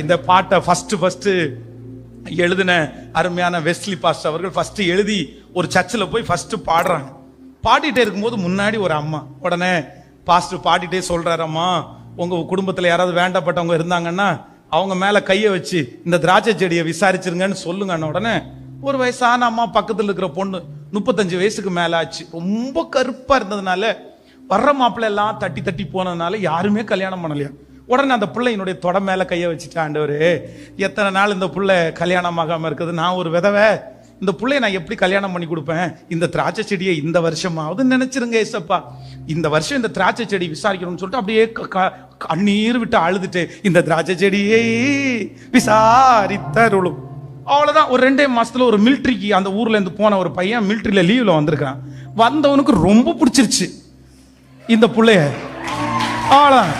இந்த பாட்டை ஃபர்ஸ்ட் எழுதின அருமையான வெஸ்லி பாஸ்டர் அவர்கள் ஃபர்ஸ்ட் எழுதி ஒரு சர்ச்சில் போய் ஃபர்ஸ்ட் பாடுறாங்க. பாடிட்டே இருக்கும்போது முன்னாடி ஒரு அம்மா, உடனே பாஸ்டர் பாடிட்டே சொல்றாரம்மா, உங்க குடும்பத்துல யாராவது வேண்டப்பட்டவங்க இருந்தாங்கன்னா அவங்க மேல கைய வச்சு இந்த திராட்சை செடியை விசாரிச்சிருங்கன்னு சொல்லுங்க. உடனே ஒரு வயசான அம்மா பக்கத்துல இருக்கிற பொண்ணு 35 வயசுக்கு மேல ஆச்சு, ரொம்ப கருப்பா இருந்ததுனால வர்ற மாப்பிள்ளை எல்லாம் தட்டி தட்டி போனதுனால யாருமே கல்யாணம் பண்ணலையா. உடனே அந்த பிள்ளை என்னுடைய தொட மேல கைய வச்சுட்டு, ஆண்டவரே எத்தனை நாள் இந்த பிள்ளை கல்யாணம் ஆகாம இருக்குது, நான் ஒரு விதவை, இந்த பிள்ளைய நான் எப்படி கல்யாணம் பண்ணி கொடுப்பேன், இந்த திராட்சை செடியை இந்த வருஷமாவது நினைச்சிருங்க ஏசப்பா, இந்த வருஷம் இந்த திராட்சை செடி விசாரிக்கணும்னு சொல்லிட்டு அப்படியே கண்ணீர் விட்டு அழுதுட்டு, இந்த திராட்சை செடியை விசாரித்தருளும். அவ்வளவுதான். ஒரு 2 மாசத்துல ஒரு மிலிட்ரிக்கு அந்த ஊர்ல இருந்து போன ஒரு பையன் மிலிட்ரியில லீவ்ல வந்திருக்கான். வந்தவனுக்கு ரொம்ப பிடிச்சிருச்சு இந்த பிள்ளைய. அவ்வளவுதான்.